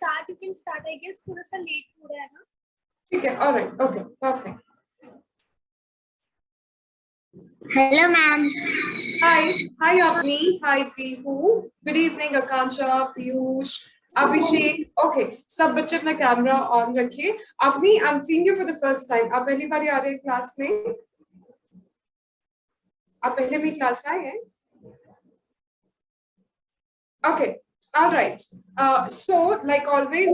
start, you can start. I guess थोड़ा सा late हो रहा है ना. ठीक है, all right, okay, perfect. Hello, ma'am. Hi, Avni. Hi, Pihu. Good evening, Akansha, Piyush, Abhishek. Okay, सब बच्चे अपना कैमरा ऑन रखिए. Avni, I'm seeing you for the first time. आप पहली बार आ रहे हैं क्लास में? आप पहले भी क्लास में आए हैं? Okay, all right. So, like always,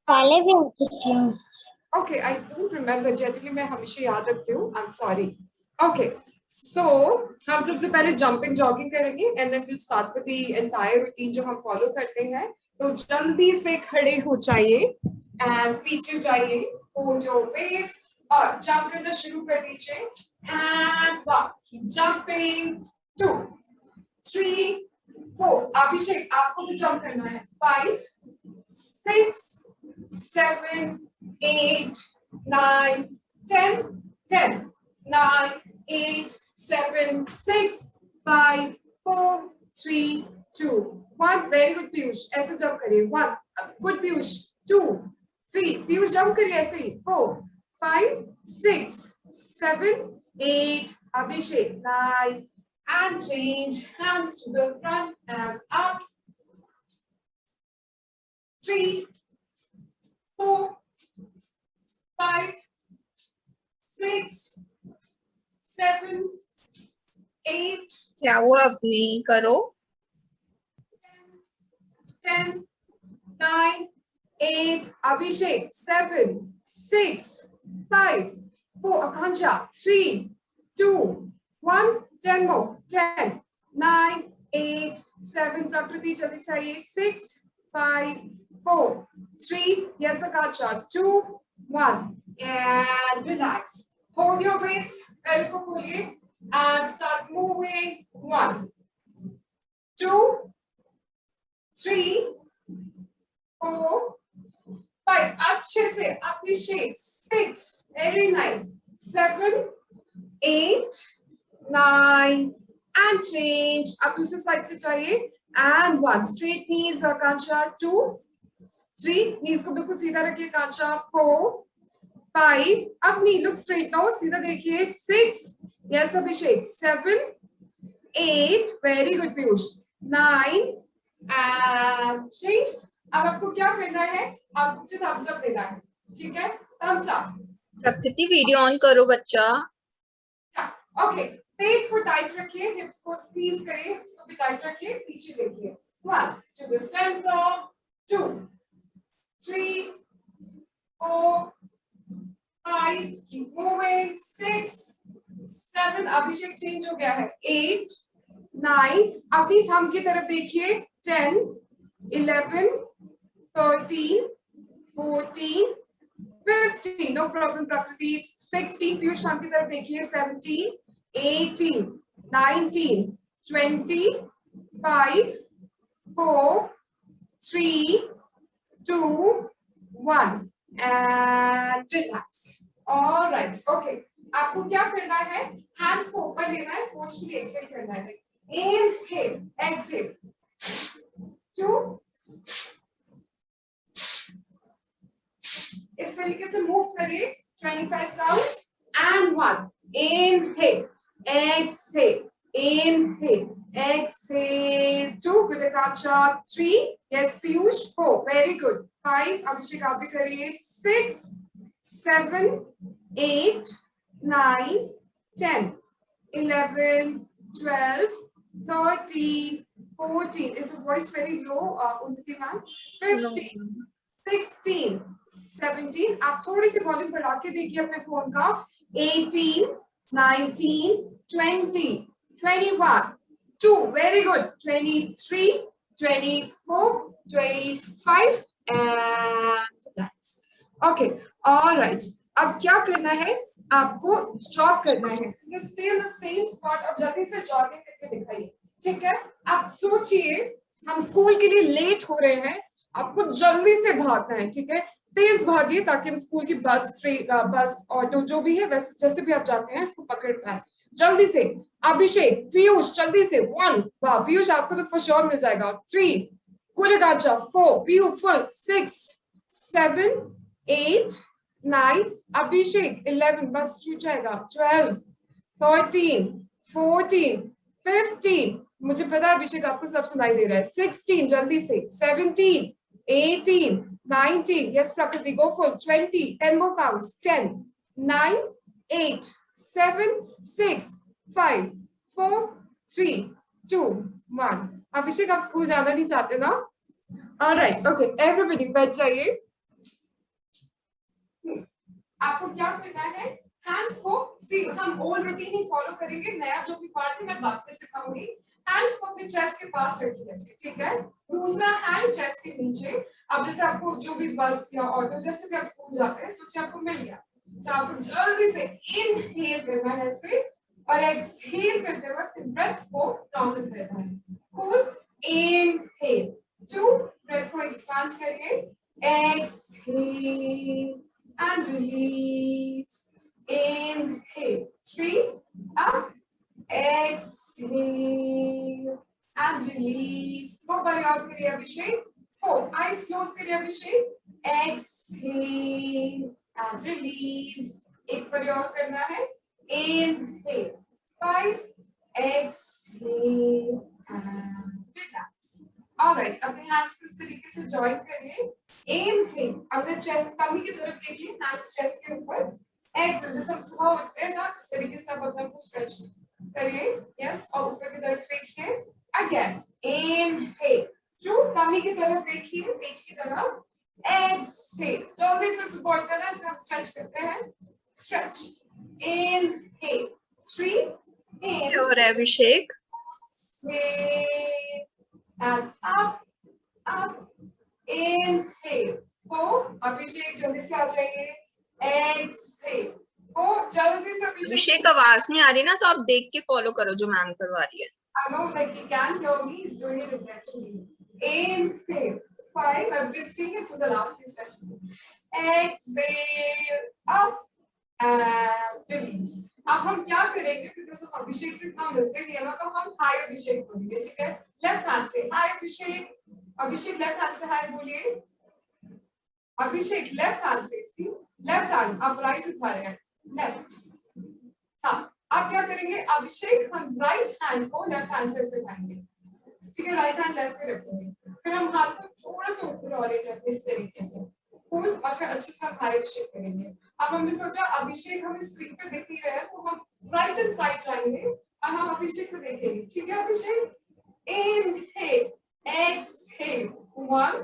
पहले भी आ चुकी हूँ. Okay, I don't remember. Generally, मैं हमेशा याद रखती हूँ. I'm sorry. Okay, so हम सबसे पहले jumping jogging करेंगे, and then we'll start with the entire routine जो हम follow करते हैं. तो जल्दी से खड़े हो जाइए and पीछे जाइए, hold your waist और jump करना शुरू कर दीजिए. And 1, keep jumping. 2, 3, 4. अभिषेक आपको भी jump करना है. 5, 6, 7, 8, 9, 10, 10, 9, 8, 7, 6, 5, 4, 3, 2, 1. Very good, Piyush. ऐसे jump करिए. 1. Good, Piyush. 2, 3. Piyush jump करिए ऐसे ही. 4, 5, 6, 7, 8. Abhishek 9. And change hands to the front and up. 3, 4, 5, 6, 7, 8. क्या हुआ अपनी करो. 10, 9, 8. Abhishek 7, 6, 5, 4. Akansha 3, 2, 1. 10 more. 10, 9, 8, 7. Prakriti jaldi se aayiye. 6, 5, 4, 3. Yes, Akansha. 2, 1. And relax. Hold your waist. पैर को खोलिए and start moving. 1, 2, 3, 4, 5. अच्छे से Abhishek. 6. Very nice. 7, 8, 9. And change. अब दूसरे साइड से चाहिए. And 1. Straight knees, Akansha. 2, 3. Knees को बिल्कुल सीधा रखिए, Akansha. 4, 5. अब knee look straight now. सीधा देखिए. 6. Yes, Abhishek. 7, 8. Very good, Piyush. 9. And change. अब आपको क्या करना है? आपको मुझे thumbs up देना है. ठीक है? Thumbs up. प्रकृति वीडियो ऑन करो बच्चा. Okay. पेट को टाइट रखिए, हिप्स को स्क्वीज करिए, हिप्स को भी टाइट रखिए, पीछे देखिए. 1 to the center. 2, 3, 4, 5. Keep moving. 6, 7. Abhishek change हो गया है. 8, 9. अपनी थंब की तरफ देखिए. 10, 11, 13, 14, 15. No problem, Prakriti. 16. Piyush thumb की तरफ देखिए. 17, 18, 19, 20, 5, 4, 3, 2, 1. And relax. All right. Okay. आपको क्या करना है? Hands को ऊपर लेना है. Forcefully exhale करना है. Inhale, exhale. 2. इस तरीके से मूव करिए. 25 count. And 1. Inhale, exhale, inhale, exhale. 2. Good, Akansha. 3. Yes, Piyush. 4. Very good. 5. Abhishek आप भी करिए. 6, 7, 8, 9, 10, 11, 12, 13, 14. Is the voice very low, Unnati ma'am? 15, 16, 17. आप थोड़ी सी वॉल्यूम बढ़ा के देखिए अपने फोन का. 18, 19, 20, 21, 2. Very good. 23, 24, 25, and that's okay. All right. अब क्या करना है? आपको जॉग करना है. Stay in the same spot. अब जल्दी से जॉगिंग करके दिखाइए. ठीक है? आप सोचिए हम स्कूल के लिए लेट हो रहे हैं. आपको जल्दी से भागना है. ठीक है? तेज भागिए ताकि हम स्कूल की बस ऑटो जो भी है वैसे जैसे भी आप जाते हैं इसको पकड़ पाए. जल्दी से. अभिषेक, पीयूष जल्दी से. 1. वाह पीयूष आपको तो फॉर श्योर मिल जाएगा. 3. Cool Akanksha, 4. Piyu, full. 6, 7, 8, 9. Abhishek, 11. बस छूट जाएगा. 12, 13, 14, 15. मुझे पता है अभिषेक आपको सब सुनाई दे रहा है. 16, जल्दी से. 17, 18, 19. Yes, Prakriti, go full. 20. 10 more counts. 10, 9, 8, 7, 6, 5, 4, 3, 2, 1. अभिषेक आप स्कूल जाना नहीं चाहते ना? All right, okay. Everybody बैठ जाइए. आपको क्या करना है? हैंड्स को सी हम ओल्ड रूटीन ही फॉलो करेंगे. नया जो भी पार्ट है मैं बाद में सिखाऊंगी. हैंड्स को अपने चेस्ट के पास रखिए ऐसे, ठीक है? दूसरा हैंड चेस्ट के नीचे. अब जैसे आपको जो भी बस या ऑटो जैसे भी आप स्कूल जाते हैं सोचिए आपको मिल गया, तो आपको जल्दी से इनहेल करना है ऐसे और एक्सहेल करते वक्त ब्रेथ को काउंट करना है. कूल. इनहेल. 2. ब्रेथ को एक्सपांड करिए. Exhale and release. Inhale. 3. Up. Exhale and release. 4 बार याद करिए अभिषेक. 4. Eyes close करिए अभिषेक. Exhale and release. एक बार और करना है. Inhale. 5. Exhale and relax. Alright, अपने hands इस तरीके से join करिए. Inhale, अपने chest tummy की तरफ देखिए, hands chest के ऊपर. Exhale, जैसे हम सुबह उठते हैं ना, इस तरीके से आप अपने को stretch करिए. Yes, और ऊपर की तरफ देखिए. Again, inhale, जो tummy की तरफ देखिए, पेट की तरफ. Exhale, जल्दी से support करना, इसे हम stretch करते हैं. Stretch. Inhale. 3. Inhale. और अभिषेक Exhale. And up, up. Inhale. 4. अभिषेक जल्दी से आ जाइए. Exhale. 4. जल्दी से अभिषेक आवाज नहीं आ रही ना, तो आप देख के फॉलो करो जो मैम करवा रही है. I know, like he can't hear me. He's doing it intentionally. Inhale. 5. I've been seeing it for the last few sessions. Exhale. Up and release. अब हम क्या करेंगे, बिकॉज़ हम अभिषेक से इतना मिलते नहीं है ना, तो हम हाय अभिषेक बोलेंगे, ठीक है? लेफ्ट हैंड से हाय अभिषेक. अभिषेक लेफ्ट हैंड से हाय बोलिए. अभिषेक लेफ्ट हैंड से. सी लेफ्ट हैंड आप राइट उठा रहे हैं. लेफ्ट. हाँ, आप क्या करेंगे अभिषेक, हम राइट हैंड को लेफ्ट हैंड से उठाएंगे, ठीक है? राइट हैंड लेफ्ट पे रखेंगे. फिर हम हाथ को थोड़ा सा ऊपर और ले जाएंगे इस तरीके से. कूल. और फिर अच्छे से हाय अभिषेक करेंगे. अब हमने सोचा अभिषेक हमें स्क्रीन पे दिख ही रहे हैं, तो हम राइट हैंड साइड जाएंगे और हम अभिषेक को देखेंगे, ठीक है? अभिषेक. Inhale. Exhale. 1.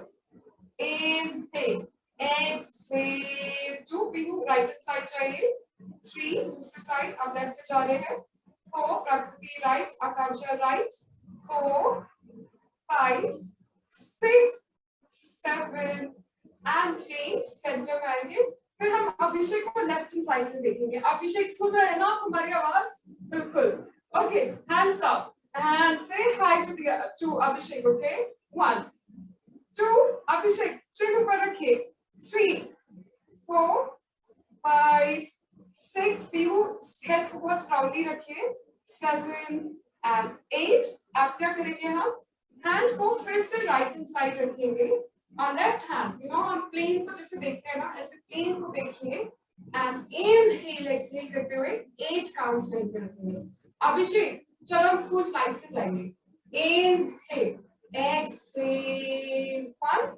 Inhale. Exhale. 2. Piyu right hand side जाइए. 3. दूसरी साइड अब लेफ्ट पे जा रहे हैं. 4. प्रकृति right. Akanksha right. 4, 5, 6, 7 and change centre में आएंगे. फिर हम अभिषेक को लेफ्ट हैंड साइड से देखेंगे. अभिषेक सुन रहे हैं ना हमारी आवाज? बिल्कुल. Okay, hands up and say hi to Abhishek. Okay, 1, 2. Abhishek chin ऊपर रखिए. 3, 4, 5, 6. Piyu head को बहुत strongly रखिए. 7 and 8. अब क्या करेंगे हम? हैंड को फिर से राइट हैंड साइड रखेंगे और लेफ्ट हैंड, यू नो, हम प्लेन को जैसे देखते हैं ना, ऐसे प्लेन को देखिए एंड इनहेल एक्सहेल करते हुए 8 काउंट्स लेकर रखेंगे. अभिषेक चलो हम स्कूल फ्लाइट से जाएंगे. इनहेल. एक्सहेल. 1.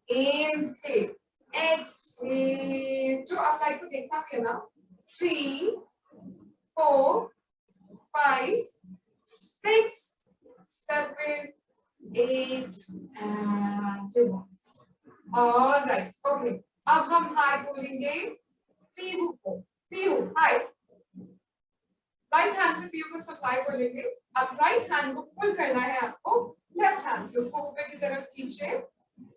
इनहेल. एक्सहेल. जो आप फ्लाइट को देखा भी है ना. 3, 4, 5, 6, 7, 8 and relax. All right. Okay. अब हम हाय बोलेंगे पीयू को. पीयू हाय. राइट हैंड से पीयू को सप्लाई बोलेंगे. अब राइट हैंड को पुल करना है आपको लेफ्ट हैंड से. उसको ऊपर की तरफ खींचे,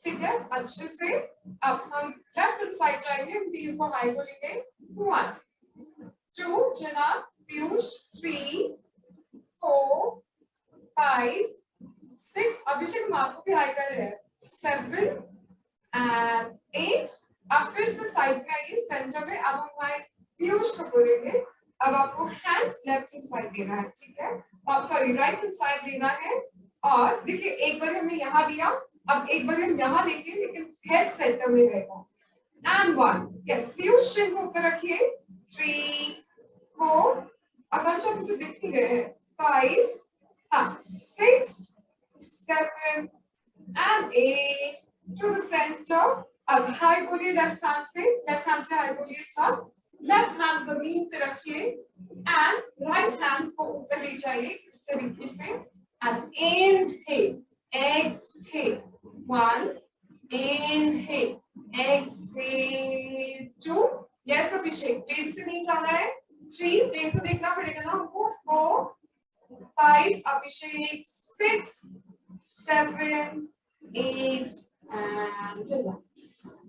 ठीक है, अच्छे से. अब हम लेफ्ट हैंड साइड जाएंगे. पीयू को हाय बोलेंगे. 1, 2 जना. पीयूष. 3, 4, 5, 6. अभिषेक हम आपको भी हाई कर रहे हैं. 7 and 8. अब फिर से साइड में आइए सेंटर में. अब हम हाई पीयूष को बोलेंगे. अब आपको हैंड लेफ्ट हैंड साइड देना है, ठीक है? सॉरी राइट हैंड साइड लेना है. और देखिए एक बार हमने यहाँ दिया, अब एक बार हम यहाँ देखें लेकिन हेड सेंटर में रहेगा। एंड 1 यस पीयूष शिन को ऊपर रखिए 3 4 आकांक्षा मुझे दिख नहीं रहे हैं 5 हाँ 6 7 and 8 to the center। अब हाई बोलिए लेफ्ट हैंड से हाई बोलिए सब। लेफ्ट हैंड जमीन पे रखिए एंड राइट हैंड को ऊपर ले जाइए इस तरीके से and inhale exhale 1 inhale exhale 2 yes Abhishek plane से नहीं जाना है 3 प्लेन को देखना पड़ेगा ना हमको 4 5 अभिषेक 6 7 8 and relax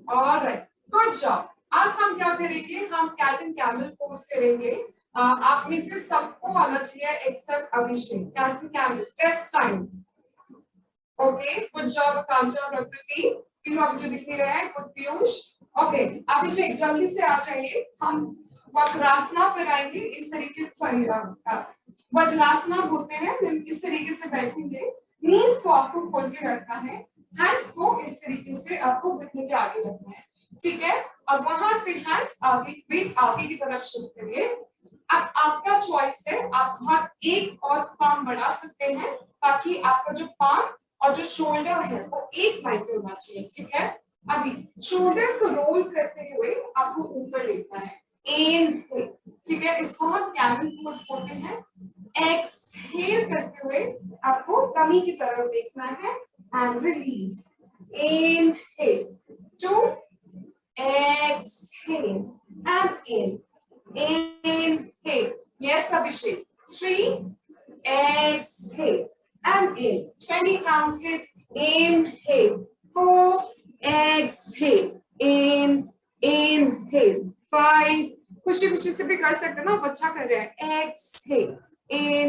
all right good job। अब हम क्या करेंगे हम कैट एंड कैमल पोज करेंगे। आप में से सबको आना चाहिए except Abhishek. Cat and camel test time okay good job Akanksha Prakriti तीनों मुझे दिख नहीं रहा है गुड पीयूष ओके अभिषेक जल्दी से आ जाइए। हम वज्रासना पर आएंगे इस तरीके से सॉरी वज्रासना बोलते हैं इस तरीके से बैठेंगे नीज को आपको खोल के रखना है हैंड्स को इस तरीके से आपको घुटने के आगे रखना है ठीक है। अब वहां से हैंड्स आगे वेट आगे की तरफ शिफ्ट करिए। अब आपका चॉइस है आप हाथ एक और पाम बढ़ा सकते हैं ताकि आपका जो पाम और जो शोल्डर है वो एक लाइन पे होना चाहिए ठीक है। अभी शोल्डर्स को रोल करते हुए आपको ऊपर लेना है इनहेल ठीक है इसको हम कैमल पोज बोलते हैं। एक्सहेल करते हुए आपको टमी की तरफ देखना है and release inhale 2 exhale and inhale yes Abhishek 3 exhale and in 20 counts it inhale 4 exhale inhale 5 खुशी खुशी से भी कर सकते ना अच्छा कर रहे हैं exhale in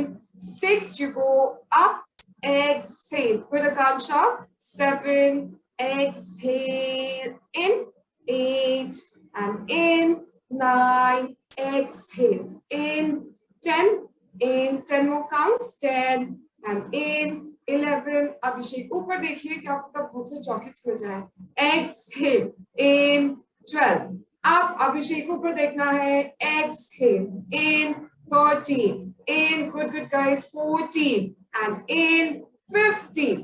6 you go up exhale for the Akansha 7 exhale in 8 and in 9 exhale in 10 more counts 10 and in 11 अभिषेक ऊपर देखिए क्या आपको बहुत से चॉकलेट्स मिल जाए exhale in 12 अब अभिषेक ऊपर देखना है exhale in 13 in good guys 14 and in 15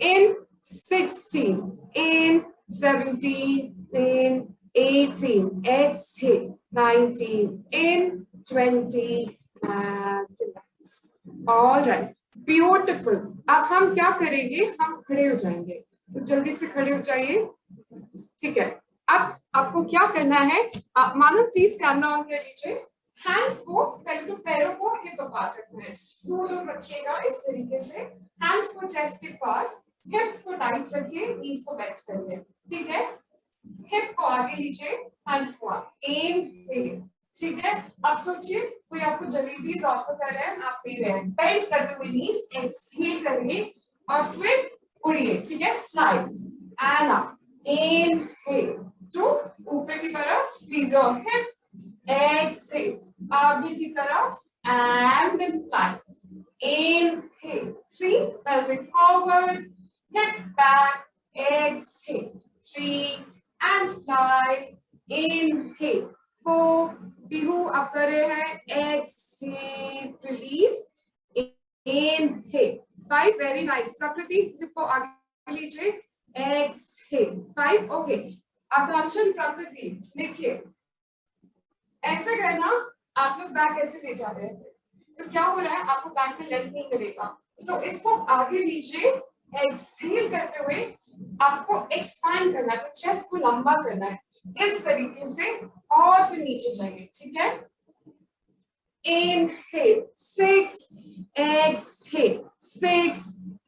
in 16 in 17 in 18 exhale 19 in 20 and relax all right beautiful। अब हम क्या करेंगे हम खड़े हो जाएंगे तो जल्दी से खड़े हो जाइए ठीक है। अब आपको क्या करना है मानो प्लीज कैमरा ऑन कर लीजिए हैंड्स को पहले तो पैरों को हिप अपार्ट रखना है दोनों रखिएगा इस तरीके से हैंड्स को चेस्ट के पास हिप्स को टाइट रखिए नीज को बेंड करिए ठीक है। हिप को आगे लीजिए हैंड्स को इनहेल ठीक है। अब सोचिए कोई आपको जलेबीज ऑफर कर रहा है आप ले रहे हैं बेंड करते हुए नीज एक्सहेल करिए और फिर उड़िए ठीक है fly and up inhale two ऊपर की तरफ स्क्वीज योर हिप्स एक्सहेल आगे की तरफ and then fly inhale 3 pelvic forward hip back exhale 3 and fly inhale 4 Bihu आप कर रहे हैं exhale release inhale 5 very nice प्रकृति हिप को आगे लीजिए exhale 5 ओके आकांक्षा प्रकृति देखिए ऐसे करना आप लोग बैक ऐसे ले जा रहे हैं तो क्या हो रहा है आपको बैक में लेंथ नहीं मिलेगा तो इसको आगे लीजिए एक्सहेल करते हुए आपको एक्सपैंड करना है तो चेस्ट को लंबा करना है इस तरीके से और फिर नीचे जाइए ठीक है। इनहेल 6 एक्सहेल 6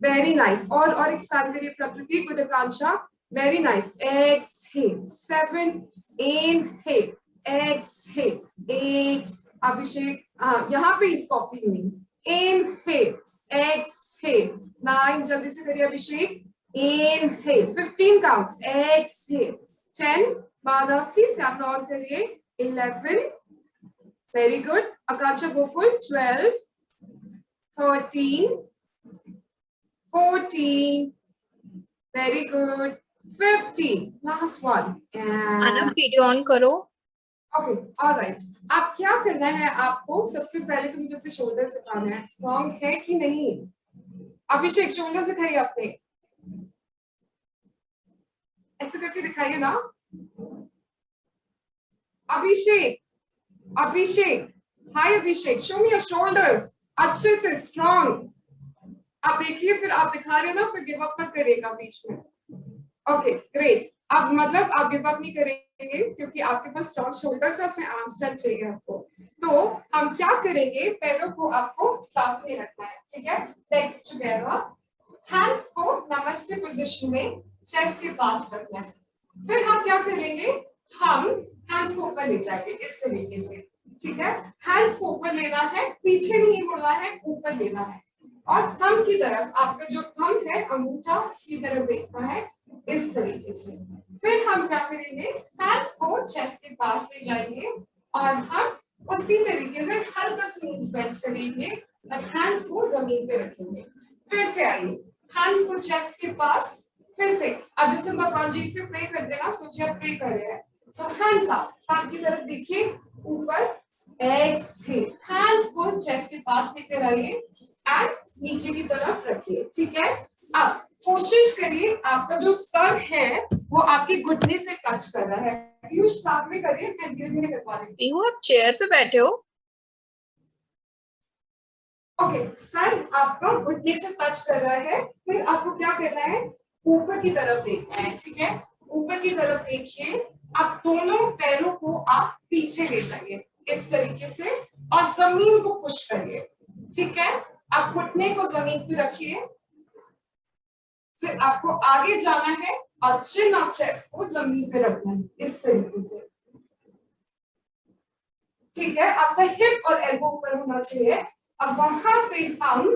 वेरी नाइस और एक्सपैंड करिए Prakriti good Akanksha very nice exhale 7 inhale exhale 8 Abhishek यहाँ पे इस कॉपी नहीं inhale exhale 9 जल्दी से करिए अभिषेक inhale 15 counts exhale 10 Madhav please camera on करिए 11 very good Akanksha go for 12 13 14 very good 50 last one Manav video on करो। ओके ऑलराइट अब क्या करना है आपको सबसे पहले तो मुझे अपने शोल्डर सिखाना है स्ट्रॉन्ग है कि नहीं। अभिषेक शोल्डर सिखाइए आपने ऐसे करके दिखाइए ना। अभिषेक अभिषेक हाय अभिषेक शो मी योर शोल्डर्स अच्छे से स्ट्रॉन्ग। आप देखिए फिर आप दिखा रहे हैं ना फिर गिव अप मत करिएगा बीच में। ओके ग्रेट अब मतलब आप गिव अप नहीं करेंगे क्योंकि आपके पास स्ट्रॉन्ग शोल्डर्स है उसमें आर्म स्ट्रेच चाहिए आपको। तो हम क्या करेंगे पैरों को आपको साथ में रखना है ठीक है। लेग्स टुगेदर हैंड्स को नमस्ते पोजीशन में चेस्ट के पास रखना है। फिर हम क्या करेंगे हम हैंड्स को ऊपर ले जाएंगे इस तरीके से ठीक है। हैंड्स को ऊपर लेना है पीछे नहीं मुड़ना है ऊपर लेना है और थंब की तरफ आपका जो थंब है अंगूठा उसकी तरफ देखना है इस तरीके से। फिर हम क्या करेंगे हैंड्स को चेस्ट के पास ले जाएंगे और हम उसी तरीके से हल्का सा नीज बेंड करेंगे और हैंड्स को जमीन पे रखेंगे। फिर से आइए हैंड्स को चेस्ट के पास फिर से अब जैसे भगवान जी से प्रे करते हैं ना सोचिए आप प्रे कर रहे हैं। सो हैंड्स अप हाथ की तरफ देखिए ऊपर एक्सहेल हैंड्स को चेस्ट के पास लेकर आइए एंड नीचे की तरफ रखिए ठीक है। अब कोशिश करिए आपका जो सर है वो आपके घुटने से टच कर रहा है। पीयूष साथ में करिए मैं धीरे धीरे करवा रही हूँ। पीयू आप चेयर पे बैठे हो। ओके सर आपका घुटने से टच कर रहा है फिर आपको क्या करना है ऊपर की तरफ देखना है ठीक है। ऊपर की तरफ देखिए आप दोनों पैरों को आप पीछे ले जाइए इस तरीके से और जमीन को पुश करिए ठीक है। आप घुटने को जमीन पे रखिए फिर आपको आगे जाना है और चिन और चेस्ट को जमीन पे रखना है इस तरीके से ठीक है। आपका हिप और एल्बो ऊपर होना चाहिए। अब वहां से हम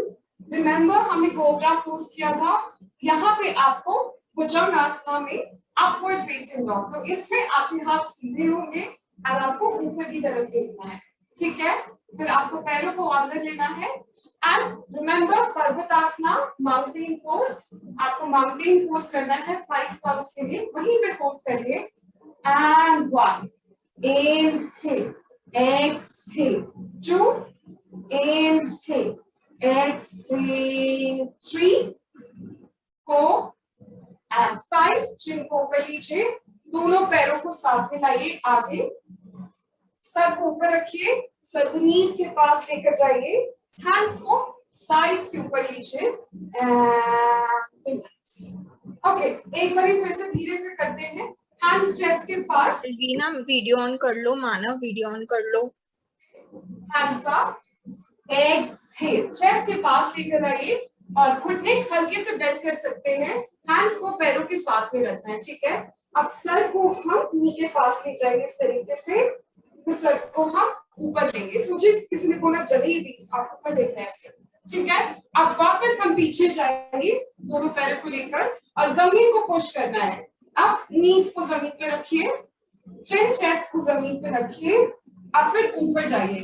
रिमेंबर हमने कोबरा पोज किया था यहाँ पे आपको भुजंगासना में अपवर्ड फेसिंग डॉग तो इसमें आपके हाथ सीधे होंगे और आपको ऊपर की तरफ देखना है ठीक है। फिर आपको पैरों को अंदर लेना है एंड रिमेंबर पर्वतासना माउंटेन पोज आपको माउंटेन पोज करना है 5 काउंट्स के लिए वहीं पे होल्ड करिए and 1 inhale exhale 2 inhale exhale 3 4 and 5 चिन को ऊपर लीजिए दोनों पैरों को साथ में लाइए आगे सर को ऊपर रखिए सर को नीज के पास लेकर जाइए हैंड्स को साइड से ऊपर लीजिए ओके एक बार फिर से धीरे से करते हैं हैंड्स चेस्ट के पास। वीना वीडियो ऑन कर लो। मानव वीडियो ऑन कर लो। हैंड्स अप एक्सहेल चेस्ट के पास लेकर आइए और घुटने हल्के से बेंड कर सकते हैं। हैंड्स को पैरों के साथ में रखना है ठीक है। अब सर को हम नी के पास ले जाएंगे इस तरीके से फिर सर को हम ऊपर लेंगे सोचिए किसी ने बोला जगह प्लीज आप ऊपर देख रहे हैं ठीक है। अब वापस हम पीछे जाएंगे दोनों पैरों को लेकर और जमीन को पुश करना है। अब नीज को जमीन पे रखिए चिन चेस्ट को जमीन पे रखिए अब फिर ऊपर जाइए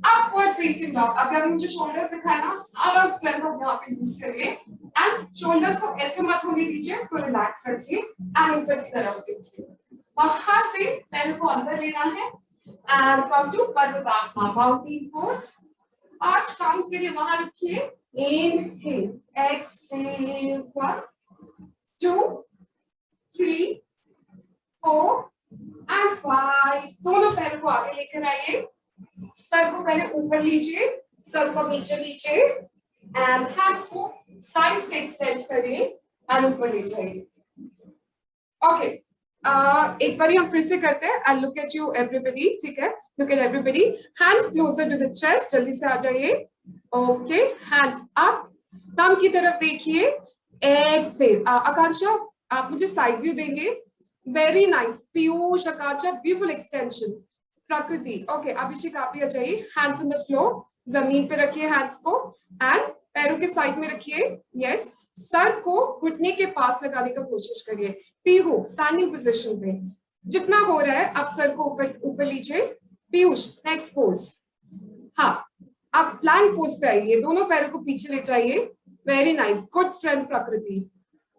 अपवर्ड फेसिंग डॉग। अगर आपने मुझे शोल्डर सिखाया ना सारा स्ट्रेंथ आप यहाँ पे यूज करिए एंड शोल्डर्स को ऐसे मत होने दीजिए उसको रिलैक्स रखिए एंड ऊपर की तरफ देखिए वहां से पैरों को अंदर लेना है and come to Parvatasana mountain pose 5 count के लिए वहां रखिए इनहेल एक्सहेल 1 2 3 4 एंड 5 दोनों पैरों को आगे लेकर आइए सर को पहले ऊपर लीजिए सर को नीचे लीजिए एंड हैंड्स को साइड से एक्सटेंड करिए एंड ऊपर ले जाइए। ओके एक बार हम फिर से करते हैं I look at you everybody ठीक है। Look at everybody hands closer to the chest जल्दी से आ जाइए ओके हैंड्स अप थंब की तरफ देखिए एक्सहेल आकांक्षा आप मुझे साइड व्यू देंगे वेरी नाइस पीयूष आकांक्षा ब्यूटीफुल एक्सटेंशन प्रकृति ओके अभिषेक आप भी आ जाइए हैंड्स ऑन द फ्लोर जमीन पे रखिए हैंड्स को एंड पैरों के साइड में रखिए यस सर को घुटने के पास लगाने का कोशिश करिए पीहू स्टैंडिंग पोजीशन पे जितना हो रहा है आप सर को ऊपर लीजिए पीयूष नेक्स्ट पोज हाँ आप प्लैंक पोज पे आइए दोनों पैरों को पीछे ले जाइए वेरी नाइस गुड स्ट्रेंथ प्रकृति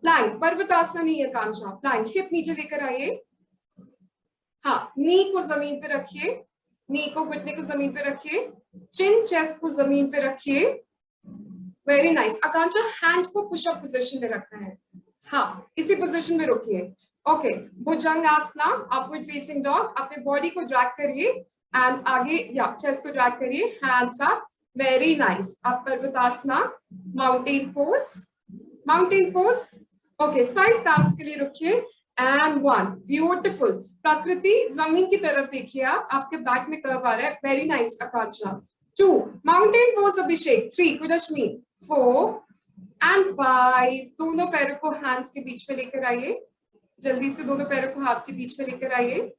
प्लैंक, पर्वतासना नहीं है आकांक्षा, प्लैंक, हिप नीचे लेकर आइए, हाँ, नी को जमीन पे रखिए, नी को घुटने को जमीन पे रखिए, चिन चेस्ट को जमीन पे रखिए, वेरी नाइस। आकांक्षा हैंड को पुश अप पोजीशन में रखना है, हाँ इसी पोजीशन में रुकिए। Okay, Bhujangasana, upward facing dog, अपने बॉडी को ड्रैग करिए एंड आगे या चेस्ट को ड्रैग करिए, हैंड्स अप, वेरी नाइस। अब Parvatasana, mountain pose, mountain pose. Okay, 5 counts के लिए रुकिए एंड 1, ब्यूटीफुल। प्रकृति, जमीन की तरफ देखिए, आप आपके बैक में कर्व आ रहा है, very nice Akanksha. 2, mountain pose Abhishek. 3, good Ashmeet. 4 and 5, दोनों पैरों को हैंड्स के बीच में लेकर आइए, जल्दी से दोनों पैरों को हाथ के बीच में लेकर आइए।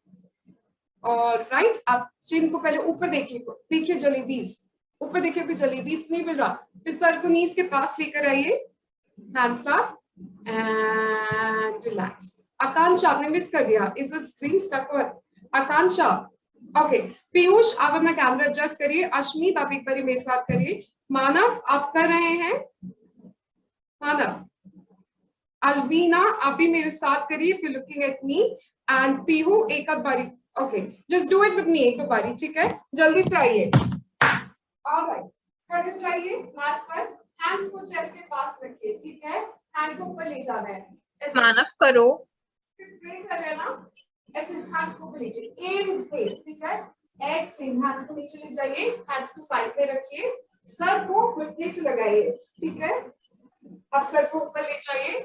और राइट, आप चिन को पहले ऊपर देखिए, देखिए जलेबीज, ऊपर देखिए कोई जलेबीज नहीं मिल रहा, फिर सर को नीज के पास लेकर आइए, हैंड्स अप एंड रिलैक्स। आकांक्षा आपने मिस कर दिया, इज द स्क्रीन स्टक और आकांक्षा। ओके, पीयूष आप अपना कैमरा एडजस्ट करिए, अश्मीत आप एक बार मेरे साथ करिए, मानव आप कर रहे हैं, मानव, अलवीना आप भी मेरे साथ करिए, फिर looking at me and Pihu एक अब बारी, okay just do it with me, एक तो बारी, ठीक है, जल्दी से आइए। ऑलराइट, खड़े जाइए मैट पर, हैंड्स को चेस्ट के पास रखिए, ठीक है, हैंड को ऊपर ले जाना है, मानव करो, प्रे कर रहे हैं ना, ऐसे हैंड्स को ऊपर लीजिए, इनहेल, ठीक है, एक्सहेल, हैंड्स को नीचे ले जाइए, हैंड्स को साइड पे रखिए, सर को घुटने से लगाइए, ठीक है, अब सर को ऊपर ले जाइए।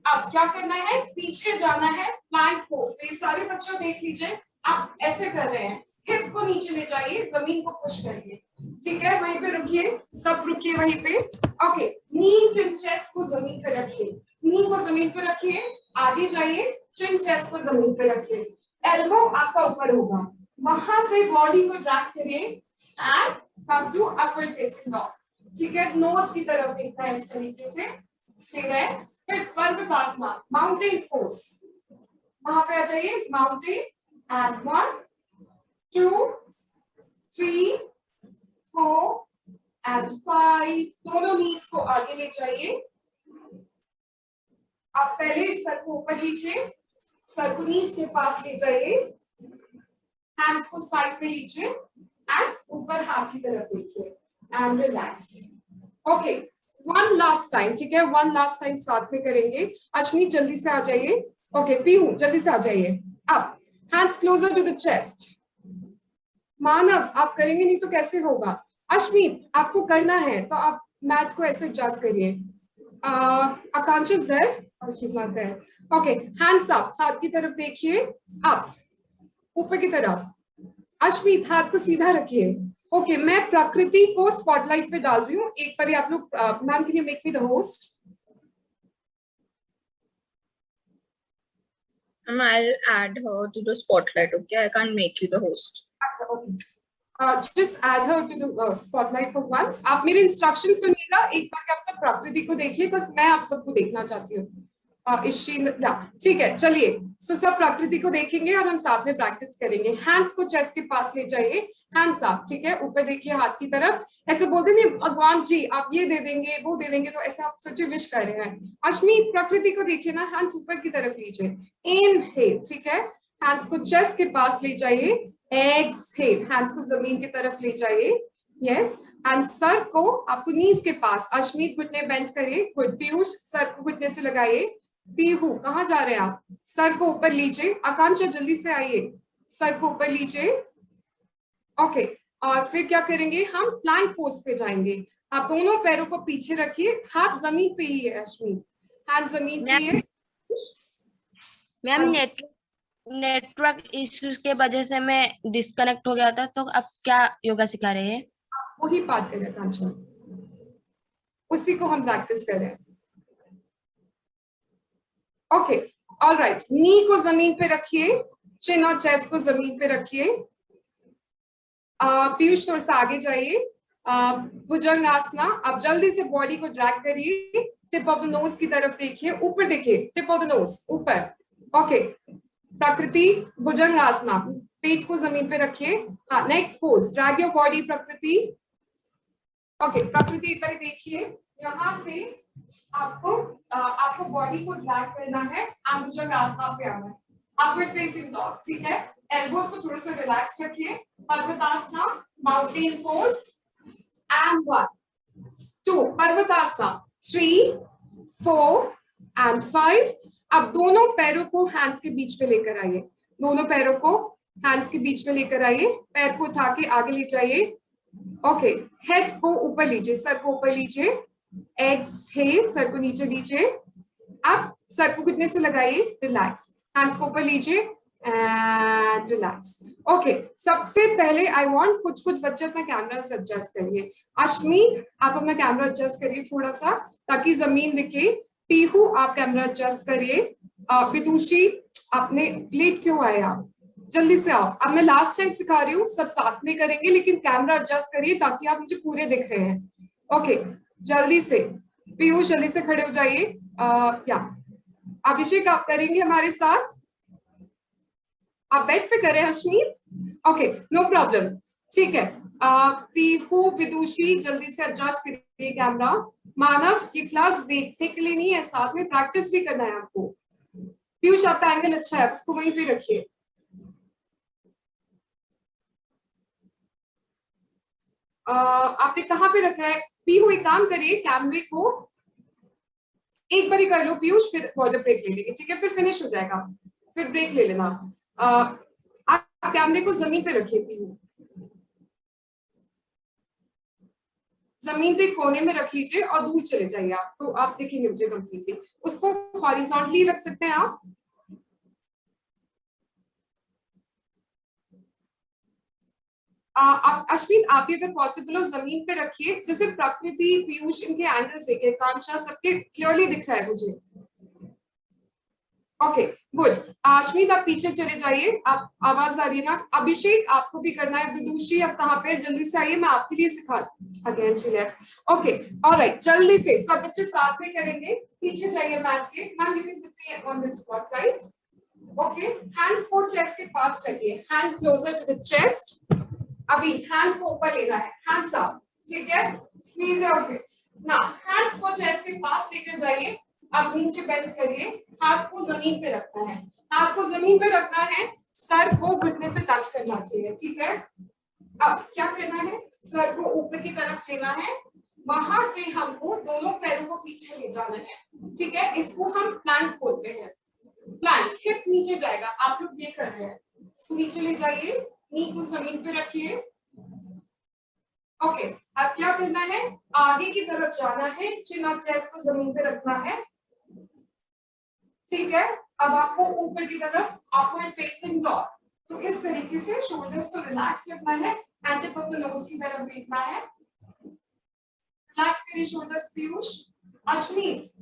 अब क्या करना है, पीछे जाना है, प्लैंक पोज। तो ये सारे बच्चों देख लीजिए, आप ऐसे कर रहे हैं, हिप को नीचे ले जाइए, जमीन को पुश करिए, ठीक है, वहीं पे रुकिए, सब रुकिए वहीं पे। ओके, नी चिन चेस्ट को जमीन पे रखिए, नी को जमीन पे रखिए, आगे जाइए, चिन चेस्ट को जमीन पे रखिए, एल्बो आपका ऊपर होगा, वहां से बॉडी को ड्रैग करिए and come to upward facing dog, ठीक है, नोज की तरफ देखना है इस तरीके से, ठीक है। फिर पर्वतासना, माउंटेन पोज, वहां पे आ जाइए, माउंटेन एंड 1 2 3 4 एंड 5, दोनों नीज को आगे ले जाइए। आप पहले सर को ऊपर लीजिए, सर को नीज के पास ले जाइए, हैंड्स को साइड पे लीजिए एंड ऊपर हाथ की तरफ देखिए and relax. Okay, one last time, ठीक है, वन लास्ट टाइम साथ में करेंगे। अश्मीत जल्दी से आ जाइए, ओके पीहू जल्दी से आ जाइए, अब hands closer to the chest. Manav आप करेंगे नहीं तो कैसे होगा, अश्मीत आपको करना है तो आप मैट को ऐसे एडजस्ट करिए। आकांक्षा इज देयर और she is not there, okay, hands up, हाथ की तरफ देखिए, अप ऊपर की तरफ, अश्मीत हाथ को सीधा रखिए। ओके, मैं प्रकृति को स्पॉटलाइट पे डाल रही हूँ, एक बार आप लोग, ma'am can you make me the host? I'll add her to the spotlight. Okay, I can't make you the host. Just add her to the spotlight for once. आप मेरे इंस्ट्रक्शन सुनिएगा, एक बार आप सब प्रकृति को देखिए, बस मैं आप सबको देखना चाहती हूँ। ठीक है, चलिए, सो सब प्रकृति को देखेंगे और हम साथ में प्रैक्टिस करेंगे। हैंड्स को चेस्ट के पास ले जाइए, हैंड्स अप, ठीक है, ऊपर देखिए हाथ की तरफ, ऐसे बोलते नहीं भगवान जी आप ये दे देंगे वो दे देंगे, तो ऐसे आप सोचिए विश कर रहे हैं। अश्मीत प्रकृति को देखिए ना, हैंड्स ऊपर की तरफ लीजिए, इनहेल, ठीक है, हैंड्स को चेस्ट के पास ले जाइए, एक्सहेल, हैंड्स को जमीन की तरफ ले जाइए, यस, एंड सर को आपको नीज के पास, अश्मीत घुटने बेंड करिए, पीयूष सर को घुटने से लगाइए, पीहू कहाँ जा रहे हैं आप, सर को ऊपर लीजिए, आकांक्षा जल्दी से आइए, सर को ऊपर लीजिए। ओके, और फिर क्या करेंगे, हम प्लैंक पोज पे जाएंगे। आप दोनों पैरों को पीछे रखिए, हाथ जमीन पे ही है अश्मीत, हाथ जमीन पे है। मैम नेटवर्क इश्यूज के वजह से मैं डिस्कनेक्ट हो गया था, तो अब क्या योगा सिखा रहे हैं? वही बात कर रहे हैं आकांक्षा, उसी को हम प्रैक्टिस कर रहे हैं। ओके, ऑलराइट, नी को जमीन पे रखिए, चिन और चेस्ट को जमीन पे रखिए। पीयूष थोड़ा सा आगे जाइए, भुजंगासना, अब जल्दी से बॉडी को ड्रैग करिए, टिप ऑफ द नोज की तरफ देखिए, ऊपर देखिए, टिप ऑफ द नोज ऊपर। ओके, प्रकृति भुजंगासना, पेट को जमीन पे रखिए। हाँ, next pose, drag your body प्रकृति। ओके, प्रकृति एक बार देखिए, यहाँ से आपको बॉडी को ड्रैग करना है, अंगुजा के आसपास पे आना है, अपवर्ड फेसिंग डॉग, ठीक है। एल्बोस को थोड़ा सा रिलैक्स रखिए, पर्वतासना, माउंटेन पोज, एंड 1 2 पर्वतासना, 3 4 एंड 5। अब दोनों पैरों को हैंड्स के बीच में लेकर आइए, दोनों पैरों को हैंड्स के बीच में लेकर आइए, पैर को उठा के आगे ले जाइए। ओके, हेड को ऊपर लीजिए, सर को ऊपर लीजिए, एक्सहेल, सर को नीचे लीजिए। अब सर को घुटने से लगाइए, रिलैक्स, हैंड्स को ऊपर लीजिए एंड रिलैक्स। ओके, सबसे पहले आई वांट कुछ बच्चे अपना कैमरा एडजस्ट करिए। अश्मीत, आप अपना कैमरा एडजस्ट करिए थोड़ा सा ताकि जमीन दिखे। पीहू, आप कैमरा एडजस्ट करिए। विदुषी, आपने लेट क्यों आए आप? जल्दी से आओ। अब मैं लास्ट टाइम सिखा रही हूँ, सब साथ में करेंगे लेकिन कैमरा एडजस्ट करिए ताकि आप मुझे पूरे दिख रहे हैं। ओके, जल्दी से पीयूष जल्दी से खड़े हो जाइए। क्या अभिषेक आप करेंगे हमारे साथ? आप बेड पे करें हशमीत? ओके, नो प्रॉब्लम, ठीक है। पीहू, विदुषी जल्दी से एडजस्ट करिए कैमरा। मानव, ये क्लास देखने के लिए नहीं है, साथ में प्रैक्टिस भी करना है आपको। पीयूष, आपका एंगल अच्छा है, उसको वहीं पे रखिए। आपने कहाँ पे रखा है? पीहू, एक काम करिए, कैमरे को एक बार ही कर लो पीयूष, फिर वाटर ब्रेक ले लेंगे, ठीक है? फिर फिनिश हो जाएगा, फिर ब्रेक ले लेना। आप कैमरे को जमीन पे रखिए पीहू, जमीन पे कोने में रख लीजिए और दूर चले जाइए आप, तो आप देखेंगे मुझे कंप्लीटली। उसको हॉरिजॉन्टली रख सकते हैं आप। आप अश्विन, आप भी अगर पॉसिबल हो जमीन पे रखिए, जैसे प्रकृति, पीयूष, इनके एंगल्स देखे, कांक्षा सबके क्लियरली दिख रहा है मुझे। Okay, good. अश्विन, आप पीछे चले जाइए, आप आवाज आ रही है ना? अभिषेक, आपको भी करना है। विदुषी, आप कहाँ पे? जल्दी से आइए, मैं आपके लिए सिखा। Again she left. Okay, alright, जल्दी से सब बच्चे साथ में करेंगे। पीछे जाइए मैट के। Ma'am, you can put me on the spot, right? Okay, hands को चेस्ट के पास रखिए, hand closer to the chest. अभी हैंड को ऊपर लेना है, हैंड्स अप, ठीक है? Squeeze your hips. Now hands को चेस्ट के पास लेकर जाइए, अब नीचे बेंड करिए, हाथ को जमीन पे रखना है, हाथ को जमीन पे रखना है, सर को घुटने से टच करना चाहिए, ठीक है? अब क्या करना है? सर को ऊपर की तरफ लेना है, वहां से हमको दोनों पैरों को पीछे ले जाना है, ठीक है? इसको हम प्लैंक बोलते हैं। प्लैंक, हिप नीचे जाएगा, आप लोग ये कर रहे हैं, इसको नीचे ले जाइए, नी को जमीन पे रखिए। ओके, अब क्या करना है? आगे की तरफ जाना है, चिन और चेस्ट को जमीन पे रखना है, ठीक है? अब आपको ऊपर की तरफ अपवर्ड फेसिंग डॉग, तो इस तरीके से शोल्डर्स को रिलैक्स रखना है, and tip of the nose की तरफ देखना है। रिलैक्स करिए शोल्डर्स पीयूष। अश्मीत,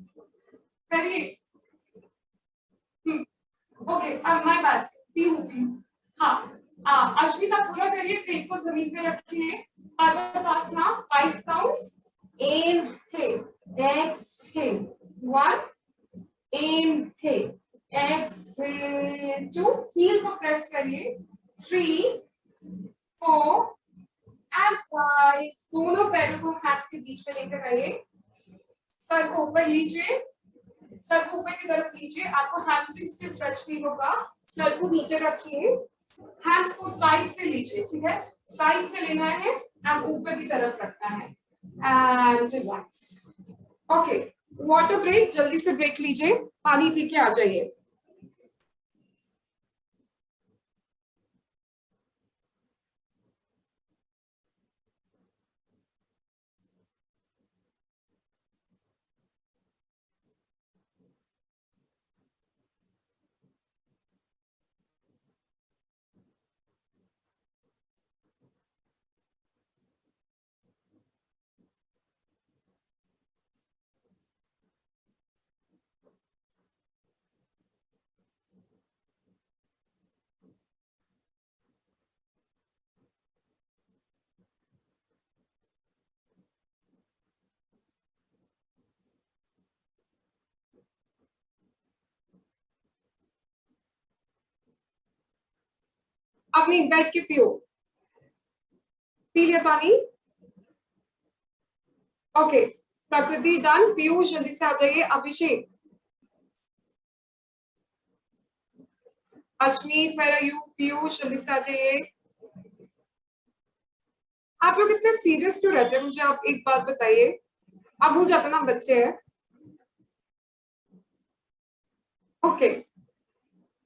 करिए। ओके, अब माय बैड, पीयू। हाँ, अश्विता पूरा करिए, पेट को जमीन पे रखिए, Parvatasana, 5 counts, inhale, exhale, 1, inhale, exhale, 2, heel को प्रेस करिए, 3, 4 एंड 5। दोनों पैरों को हैंड्स के बीच में लेकर आइए, सर को ऊपर लीजिए, सर को ऊपर की तरफ लीजिए, आपको हैमस्ट्रिंग्स के स्ट्रेच फील होगा। सर को नीचे रखिए, हैंड्स को साइड से लीजिए, ठीक है? साइड से लेना है एंड ऊपर की तरफ रखना है and relax. Okay, water break, जल्दी से ब्रेक लीजिए, पानी पी के आ जाइए। अब नहीं, बैठ के पियो, पी लिया पानी? ओके, प्रकृति डन, पीयूष जल्दी से आ जाइए, अभिषेक, Ashmeet where are you, Piyush जल्दी से आ जाइए। आप लोग इतने सीरियस क्यों रहते हैं, मुझे आप एक बात बताइए, आप भूल जाते ना बच्चे हैं। ओके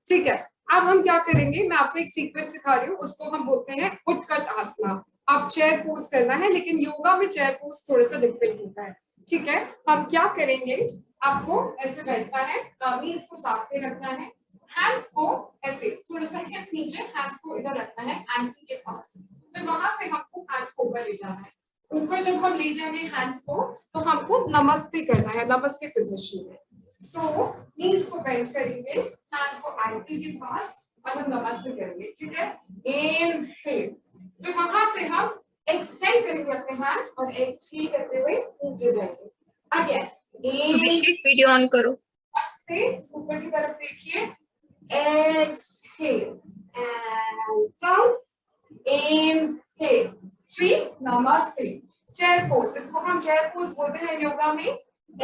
ठीक है, अब हम क्या करेंगे, मैं आपको एक सीक्वेंस सिखा रही हूँ, उसको हम बोलते हैं उत्कट आसना। आप चेयर पोज करना है, लेकिन योगा में चेयर पोज थोड़ा सा डिफरेंट होता है, ठीक है। हम क्या करेंगे, आपको ऐसे बैठना है, नीज को साथ में रखना है, हैंड्स को ऐसे थोड़ा सा हिप नीचे, हैंड्स को इधर रखना है एंकल के पास, फिर वहां से हमको हैंड को ऊपर ले जाना है। ऊपर जब हम ले जाएंगे हैंड्स को, तो हमको नमस्ते करना है, नमस्ते पोजीशन में। सो नीज को बेंड करेंगे, हैंड्स को एंकल के पास, और हम नमस्ते करेंगे, ठीक है। इनहेल, फिर वहां से हम एक्सटेंड करेंगे अपने हैंड्स और एक्सहेल करते हुए नीचे जाएंगे। अगेन अभिषेक वीडियो ऑन करो। नमस्ते, ऊपर की तरफ देखिए, exhale and down, inhale, 3 namaste, chair pose, इसको हम chair pose बोलते हैं योगा में।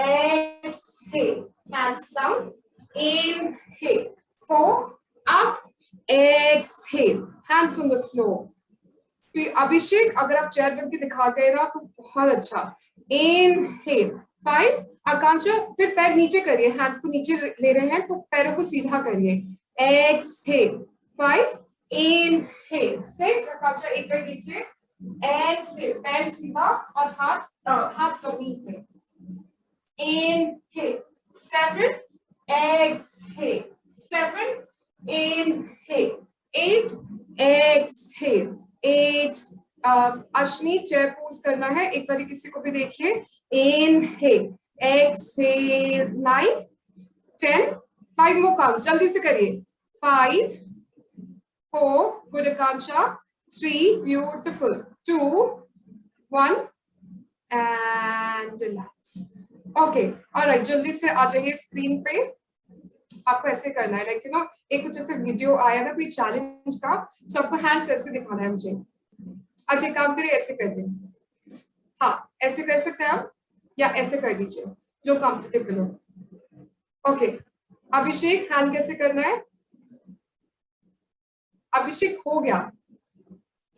exhale, hands down, inhale, 4 up, exhale, hands on the floor। फिर अभिषेक अगर आप चेयर बन के दिखा गए ना तो बहुत अच्छा। इनहेल 5, आकांक्षा फिर पैर नीचे करिए, हैंड्स को नीचे ले रहे हैं तो पैरों को सीधा करिए। एक्सहेल 5, इनहेल 6, आकांक्षा एक बार देखिए, एक्सहेल पैर सीधा और हाथ जमीन पे। Inhale 7, exhale 7, inhale 8, exhale 8। Ashmeet chair pose करना है, एक बार किसी को भी देखिए। इनहेल, एक्सहेल 9, 10, 5 मोर काउंट्स, जल्दी से करिए। 5, 4, good Akanksha, 3, beautiful, 2, 1 and relax. Okay alright, जल्दी से आ जाइए स्क्रीन पे। आपको ऐसे करना है, लाइक यू नो एक कुछ ऐसे वीडियो आया था कोई चैलेंज का, सबको हैंड्स ऐसे दिखाना है मुझे। अच्छा एक काम करिए, ऐसे कर दें, हाँ ऐसे कर सकते हैं आप, या ऐसे कर दीजिए जो कंफर्टेबल हो। ओके अभिषेक हैंड कैसे करना है, अभिषेक हो गया।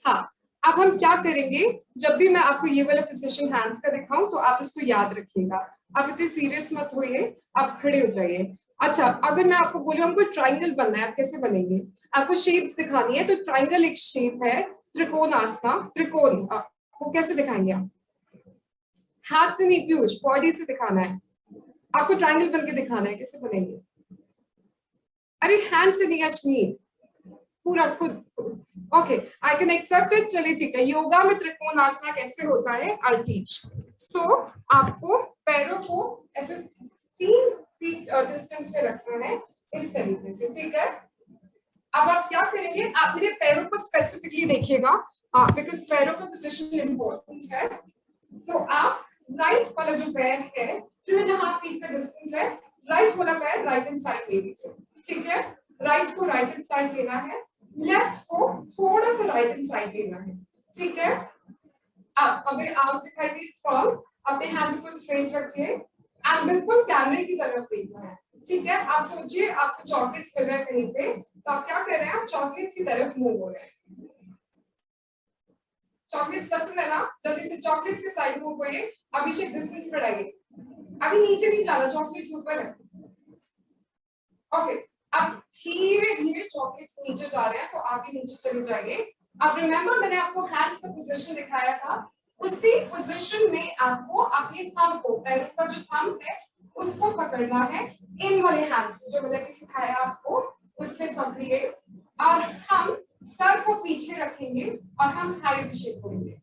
हाँ अब हम क्या करेंगे, जब भी मैं आपको ये वाला पोजीशन हैंड्स का दिखाऊं तो आप इसको याद रखिएगा, आप इतने सीरियस मत होइए, आप खड़े हो जाइए। अच्छा अगर मैं आपको बोलूं हमको ट्राइंगल बनना है, आप कैसे बनेंगे, आपको शेप्स दिखानी है, तो ट्राइंगल एक शेप है, त्रिकोण आसना, त्रिकोण वो कैसे दिखाएंगे आप, हाथ से नहीं पीयूष, बॉडी से दिखाना है, आपको ट्राइंगल बन के दिखाना है, कैसे बनेंगे, अरे हैंड से नहीं अश्मीत, पूरा खुद। Okay I can accept it, चलिए ठीक है। योगा में त्रिकोण आसना कैसे होता है, आई टीच। सो आपको पैरों को ऐसे 3 फीट डिस्टेंस पे रखना है, इस तरीके से, ठीक है। अब आप क्या करेंगे, आप मेरे पैरों को स्पेसिफिकली देखिएगा, बिकॉज पैरों का पोजीशन इंपॉर्टेंट है। तो आप राइट वाला जो पैर है 3.5 फीट का डिस्टेंस है, राइट वाला पैर राइट हैंड साइड ले लीजिए, ठीक है। राइट को राइट हैंड साइड लेना है, लेफ्ट को थोड़ा सा राइट हैंड साइड लेना है, ठीक है। अब अभी आर्म्स दिखाई दी स्ट्रॉन्ग, अपने हैंड्स को स्ट्रेट रखिए एंड बिल्कुल कैमरे की तरफ देखना है, ठीक है। आप सोचिए आपको चॉकलेट्स मिल रहा है कहीं पे, तो आप क्या कर रहे हैं, आप चॉकलेट्स की तरफ मूव हो रहे हैं। चॉकलेट्स पसंद है ना, जल्दी से चॉकलेट्स के साइड मूव होइए। अभिषेक डिस्टेंस बढ़ाइए, अभी नीचे नहीं जाना, चॉकलेट्स ऊपर है। ओके अब धीरे धीरे चॉकलेट्स नीचे जा रहे हैं, तो आप भी नीचे चले जाइए। अब रिमेंबर मैंने आपको हैंड्स का पोजीशन दिखाया था, उसी पोजीशन में आपको अपने थंब को, पैरों का जो थंब है उसको पकड़ना है, इन वाले हैंड्स से जो मैंने सिखाया आपको उससे पकड़िए, और हम सर को पीछे रखेंगे और हम हाई अभिषेक करेंगे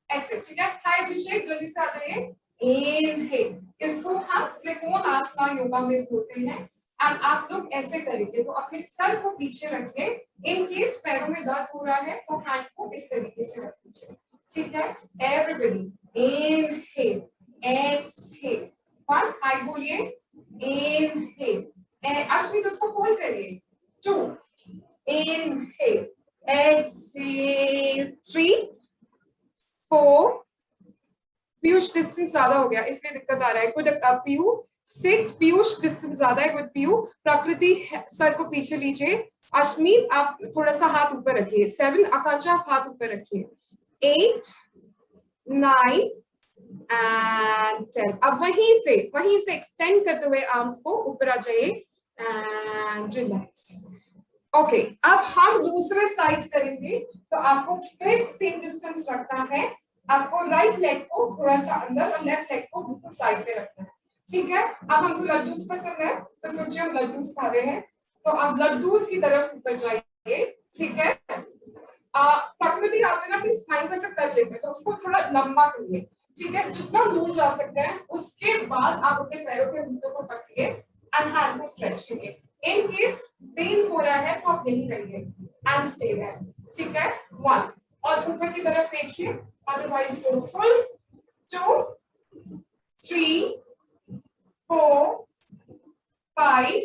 ऐसे, ठीक है। हाई अभिषेक जल्दी से आ जाइए। इनहेल, इसको हम त्रिकोण आसना योगा में बोलते हैं, एंड आप लोग ऐसे करेंगे, तो अपने सर को पीछे रखिए, इन केस पैरों में दर्द हो रहा है तो हैंड को इस तरीके से रख दीजिए, ठीक है। एवरीबॉडी इनहेल, एक्सहेल, 1 हाई बोलिए, इनहेल, अश्विन उसको होल्ड करिए, 2 इनहेल, एक्सहेल, 3 4 पीयूष डिस्टेंस ज्यादा हो गया इसलिए दिक्कत आ रहा है। गुड पीयू 6, पीयूष डिस्टेंस ज्यादा है। Good PU. प्रकृति सर को पीछे लीजिए। अश्मी आप थोड़ा सा हाथ ऊपर रखिए। 7, आकांक्षा आप हाथ ऊपर रखिए। 8, 9 एंड 10। अब वहीं से एक्सटेंड करते हुए आर्म्स को ऊपर आ जाइए एंड रिलैक्स। ओके, अब हम दूसरे साइड करेंगे तो आपको फिर सेम डिस्टेंस रखना है। आपको राइट लेग को थोड़ा सा अंदर और लेफ्ट लेग को बिल्कुल साइड पे रखना है। ठीक है, अब हमको लड्डूस पसंद है तो सोचिए हम लड्डूस खा रहे हैं, तो आप लड्डूस की तरफ ऊपर जाइए। ठीक है, प्रकृति आप ना अपनी स्पाइन पर से कर लेते हैं तो उसको थोड़ा लंबा करिए। ठीक है, जितना दूर जा सकते हैं उसके बाद आप अपने पैरों के घुटनों को पकड़िए एंड हैंड को स्ट्रेच करिए। इन केस पेन हो रहा है तो आप यहीं रहिए एंड स्टे देयर। ठीक है, 1 और ऊपर की तरफ देखिए, otherwise go full 2 3 4 5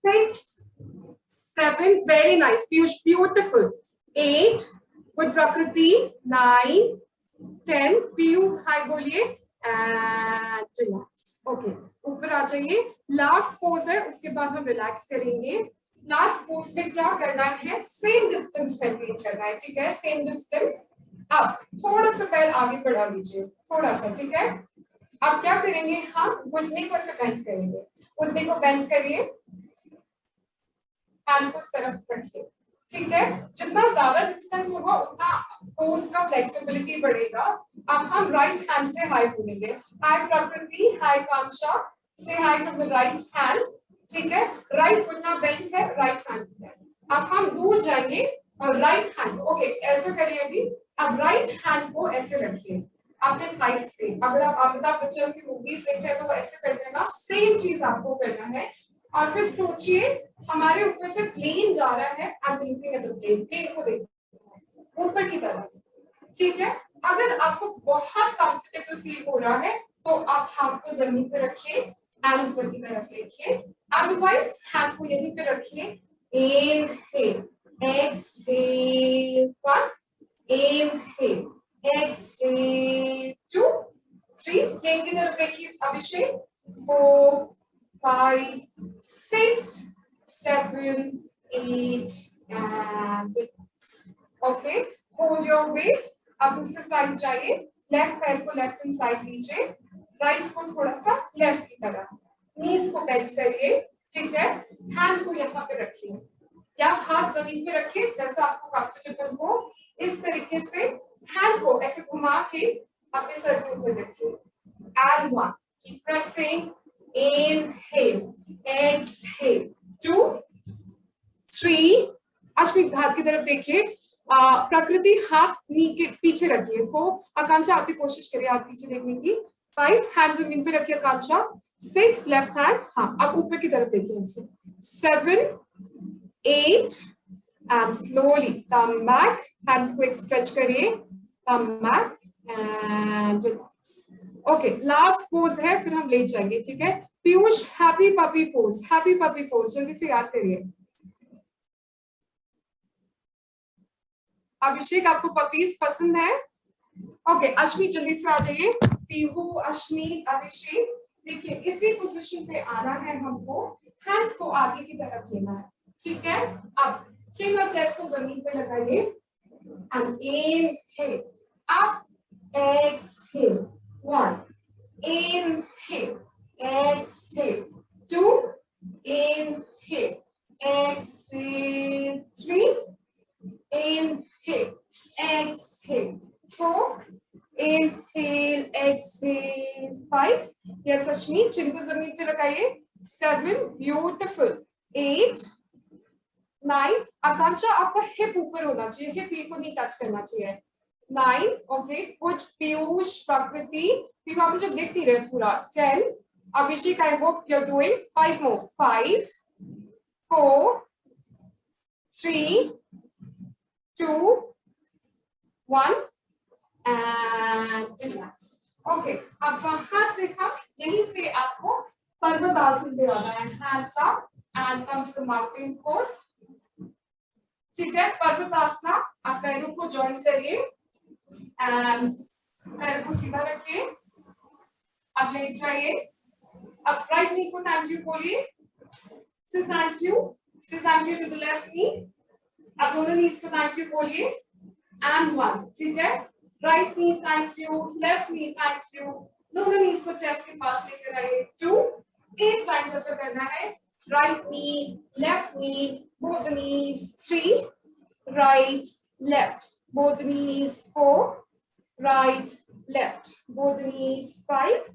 6 7 very nice Piyush, beautiful 8 good Prakriti 9 10 Piyu hi बोलिए एंड रिलैक्स। ओके, ऊपर आ जाइए। लास्ट पोज है, उसके बाद हम रिलैक्स करेंगे। लास्ट पोज में क्या करना है, सेम डिस्टेंस मेंटेन करना है। ठीक है, सेम डिस्टेंस। अब थोड़ा सा पैर आगे बढ़ा लीजिए, थोड़ा सा। ठीक है, अब क्या करेंगे, हम घुटने को ऐसे बेंड करेंगे। घुटने को बेंड करिए, हैंड को इस तरफ रखिए। ठीक है, जितना ज्यादा डिस्टेंस होगा उतना पोज का फ्लेक्सिबिलिटी बढ़ेगा। अब हम राइट हैंड से हाई बोलेंगे। हाय प्रकृति, हाय कांक्षा, से हाय फ्रॉम द राइट हैंड। ठीक है, राइट घुटना बेंड है, राइट हैंड है। अब हम दूर जाएंगे और राइट हैंड, ओके ऐसे करिए अभी। अब राइट हैंड को ऐसे रखिए अपने थाइस पे। अगर आप अमिताभ बच्चन की मूवीज देखते हैं तो वो ऐसे करते हैं ना, सेम चीज आपको करना है। और फिर सोचिए हमारे ऊपर से प्लेन जा रहा है, प्लेन को देखिए ऊपर की तरफ। ठीक है, अगर आपको बहुत कंफर्टेबल फील हो रहा है तो आप हाथ को जमीन पे रखिए एंड ऊपर की तरफ देखिए, अदरवाइज हाथ को यहीं पे रखिए। Inhale, exhale 1, inhale, exhale 2 3, plane की तरफ देखिए अभिषेक 4 5 6 7 8 and relax. Okay, hold your waist. अब दूसरे साइड जाइए। लेफ्ट पैर को लेफ्ट हैंड साइड लीजिए, राइट को थोड़ा सा लेफ्ट की तरफ, नीज को बेंड करिए। ठीक है, हैंड को यहाँ पे रखिए या हाथ जमीन पे रखिए जैसा आपको कंफर्टेबल हो। इस तरीके से हैंड को ऐसे घुमा के अपने सर के ऊपर रखिए। And 1, keep pressing. Inhale, exhale 2 3, Ashmit हाथ की तरफ देखिए। प्रकृति हाथ नी के पीछे रखिए। 4, आकांक्षा आपकी कोशिश करिए हाथ पीछे देखने की। 5, हैंड जमीन पे रखिए आकांक्षा। 6, लेफ्ट हैंड, हाँ अब ऊपर की तरफ देखिए ऐसे। 7 8 and slowly come back, hands को स्ट्रेच करिए, come back and relax. Okay, last pose है, फिर हम लेट जाएंगे। ठीक है, Piyush happy puppy pose, happy puppy pose जल्दी से याद करिए। अभिषेक आपको पपीज पसंद है? ओके, अश्मी जल्दी से आ जाइए। पीहू, अश्मी, अभिषेक देखिए इसी पोजीशन पे आना है हमको। हैंड्स को आगे की तरफ लेना है। ठीक है, अब चिन और चेस्ट को जमीन पे लगाइए and inhale, up exhale 1, inhale, exhale 2, inhale, exhale 3, inhale, exhale 4, inhale, exhale 5. Yes, Ashmi, chin को जमीन पे लगाइए। 7, beautiful 8 9, आकांक्षा आपका हिप ऊपर होना चाहिए, हिप को नहीं टच करना चाहिए। 9, ओके गुड पीयूष, प्रकृति, पीयू आप मुझे देख नहीं रहे पूरा। 10, Abhishek I hope you are doing. 5 more 5 4 3 2 1 and relax. Okay, अब वहां से हम यहीं से आपको पर्वतासन पे आना है। Hands up and come to the mountain pose. ठीक है, पर्वतासना, आप पैरों को जॉइन करिए एंड पैर को सीधा रखिए, अब लेट जाइए, अब राइट नी को थैंक यू बोलिए, से thank you to the left knee, अब दोनों नीज को थैंक यू बोलिए एंड वन, ठीक है। Right knee thank you, left knee thank you, दोनों नीज को चेस्ट के पास लेकर आइए, 2 8 टाइम्स ऐसा करना है। राइट नी, लेफ्ट नी, both knees, 3 right left, both knees, 4 right left, both knees, 5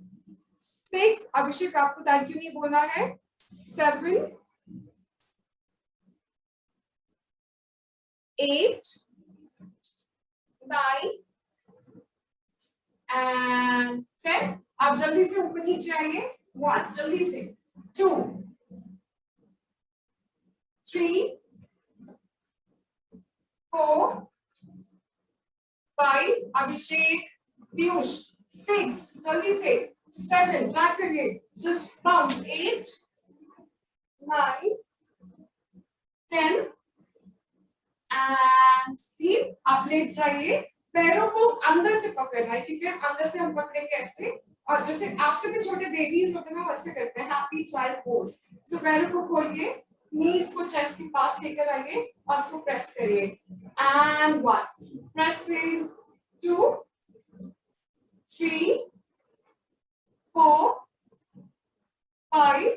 6, अभिषेक आपको थैंक यू नहीं बोलना है, 7 8 9 and 10। आप जल्दी से ऊपर नीचे आइए, 1 जल्दी से, 2 3 4 5, अभिषेक, पीयूष, 6 जल्दी से, 7 ट्रैक करिए, जस्ट बाउंस, 8 9 10 एंड स्लीप। आप लेट जाइए, पैरों को अंदर से पकड़ना है, ठीक है, अंदर से हम पकड़ेंगे ऐसे, और जैसे आपसे भी छोटे बेबीज होते हैं ना वैसे करते हैं, हैप्पी चाइल्ड पोज। सो पैरों को खोलिए, नीज को चेस्ट के पास लेकर आइए और उसको प्रेस करिए एंड 1 प्रेसिंग, 2 3 4 5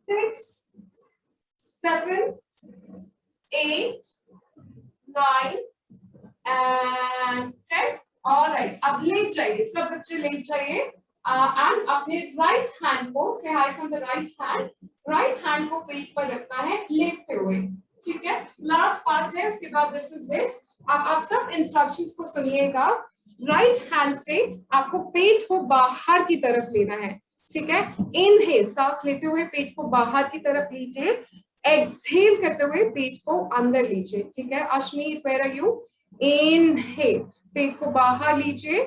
6 7 8 9 and 10। ऑलराइट, अब लेट जाइए, सब बच्चे लेट जाइए एंड अपने राइट हैंड को, से high from the right hand को पेट पर रखना है लेटते हुए, ठीक है। लास्ट पार्ट है, उसके बाद दिस इज इट। अब आप सब इंस्ट्रक्शंस को सुनिएगा। राइट हैंड से आपको पेट को बाहर की तरफ लेना है, ठीक है। इनहेल, सांस लेते हुए पेट को बाहर की तरफ लीजिए, एक्सहेल करते हुए पेट को अंदर लीजिए, ठीक है। अश्मीर, वेयर आर यू? इनहेल, पेट को बाहर लीजिए,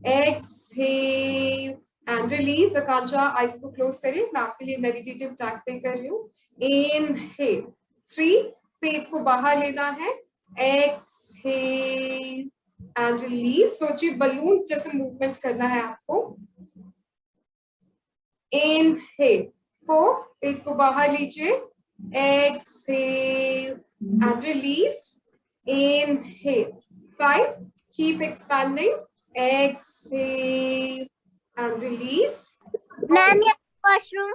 exhale and release. Akanksha, eyes को क्लोज करिए, मैं आपके लिए मेडिटेटिव ट्रैक पे कर रही हूँ। इनहेल, 3, पेट को बाहर लेना है, एक्सहेल एंड रिलीज। सोचिए बलून जैसे मूवमेंट करना है आपको। इनहेल, 4, पेट को बाहर लीजिए, exhale and release. Inhale, 5, keep expanding, exhale and release. Ma'am ये वॉशरूम।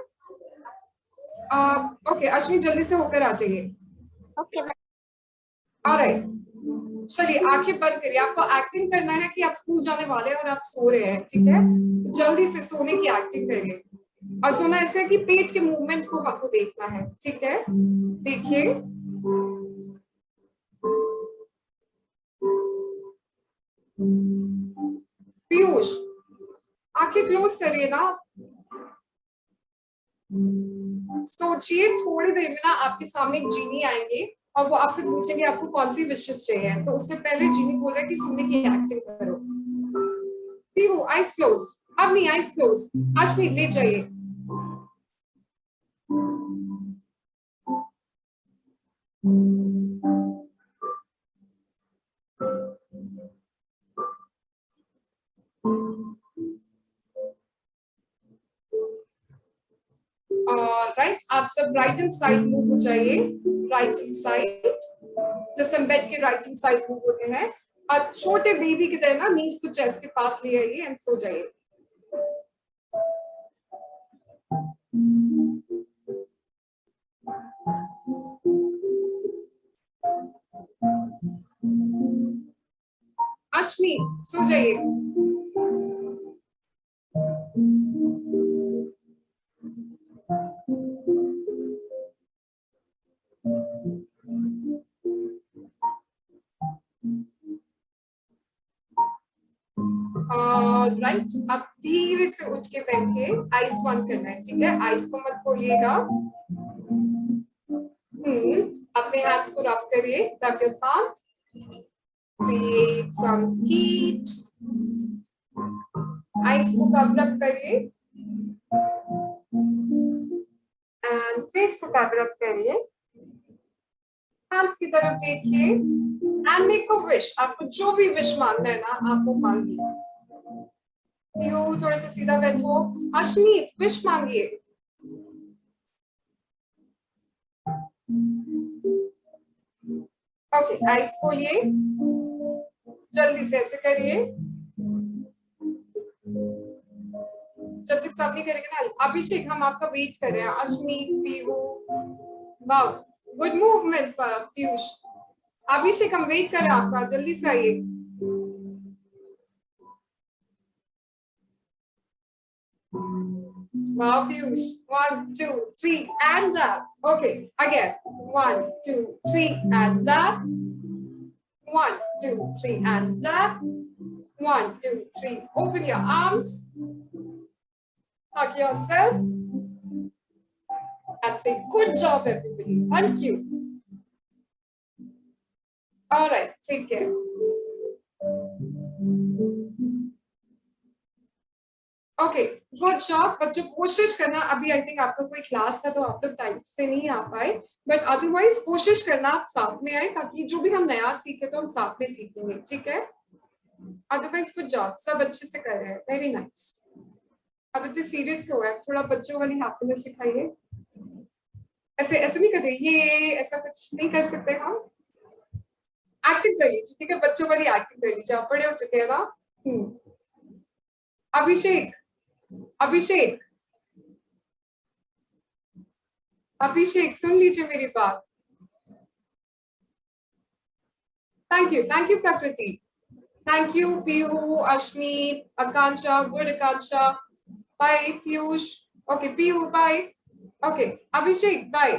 ओके अश्विन, जल्दी से होकर आ जाइए। ओके ऑलराइट, चलिए आंखें बंद करिए। आपको एक्टिंग करना है कि आप स्कूल जाने वाले हैं और आप सो रहे हैं, ठीक है। जल्दी से सोने की एक्टिंग करिए, और सोना ऐसे है कि पेट के मूवमेंट को आपको देखना है, ठीक है। देखिए, पीयूष आंखें क्लोज करिए ना। सोचिए, थोड़ी देर में ना आपके सामने एक जीनी आएंगे और वो आपसे पूछेंगे आपको कौन सी विशेष चाहिए, तो उससे पहले जीनी बोल रहा है कि सोने की एक्टिंग करो। पीहू, आइज क्लोज, अब नहीं, आइज क्लोज। अश्मीत, ले जाइए। राइट, आप सब राइट हैंड साइड मूव हो जाइए, राइट हैंड साइड, जैसे हम बेड के राइट हैंड साइड मूव होते हैं, और छोटे बेबी की तरह ना नीज को चेस्ट के पास ले आइए एंड सो जाइए। अश्मी, सो जाइए। राइट, अब धीरे से उठ के बैठिए, आइज बंद करना है, ठीक है। आइज को मत खोलिएगा। अपने हैंड्स को रब करिए, rub your palm, create some heat, eyes को कवर अप करिए एंड फेस को कवर अप करिए, हैंड्स की तरफ देखिए एंड मेक अ विश। आपको जो भी विश मांगना है ना आप वो मांगिए। पीहू थोड़ा सा सीधा बैठो। अश्मीत विश मांगिए। ओके आइस खोलिए, जल्दी से ऐसे करिए। जब तक सब नहीं करेंगे ना, अभिषेक हम आपका वेट कर रहे हैं। अश्मीत, पीहू, वाव गुड मूवमेंट पीयूष। अभिषेक हम वेट कर रहे हैं आपका, जल्दी से आइए। Wow, Piyush. 1, 2, 3, and up. Okay, again. 1, 2, 3, and up. 1, 2, 3, and up. 1, 2, 3. Open your arms. Hug yourself. And say, good job, everybody. Thank you. All right, take care. Okay good job बच्चों। कोशिश करना, अभी आई थिंक आपका कोई class था तो आप लोग टाइम से नहीं आ पाए, बट अदरवाइज कोशिश करना आप साथ में आए, ताकि जो भी हम नया सीखे तो हम साथ में सीखेंगे, ठीक है। अदरवाइज गुड जॉब, सब अच्छे से कर रहे हैं, वेरी नाइस। अब इतने सीरियस क्यों है, थोड़ा बच्चों वाली हैप्पीनेस सिखाइए। ऐसे ऐसे नहीं करते, ये ऐसा कुछ नहीं कर सकते हम। एक्टिंग कर लीजिए, ठीक है, बच्चों वाली एक्टिंग कर लीजिए, आप बड़े हो चुके हैं ना। अभिषेक, अभिषेक, अभिषेक सुन लीजिए मेरी बात। Thank you Prakriti, thank you Pihu, Ashmeet, Akanksha, good Akanksha, bye Piyush, okay Pihu bye, okay Abhishek bye,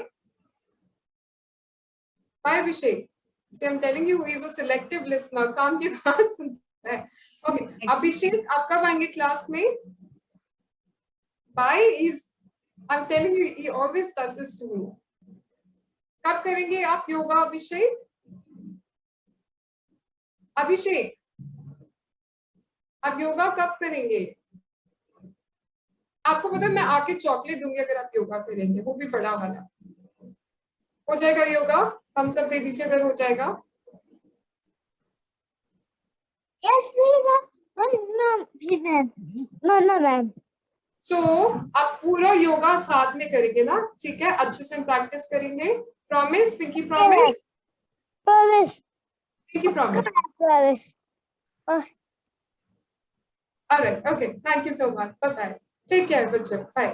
bye Abhishek. See, I'm telling you, he is a selective listener, काम की बात सुनता है। ओके अभिषेक आप कब आएंगे क्लास में? Bye is, I'm telling you, he always does this to me. कब करेंगे आप योगा अभिषेक? अभिषेक आप योगा कब करेंगे? आपको पता है मैं आके चॉकलेट दूंगी अगर आप योगा करेंगे, वो भी बड़ा वाला। हो जाएगा योगा? हम सब दे दीजिए अगर हो जाएगा। Yes, please, ma'am. No, ma'am. सो आप पूरा योगा साथ में करेंगे ना, ठीक है, अच्छे से प्रैक्टिस करेंगे। Promise pinky, promise Promise. Pinky, promise. Promise. Alright, okay, thank you so much, bye bye, take care बच्चों, बाय।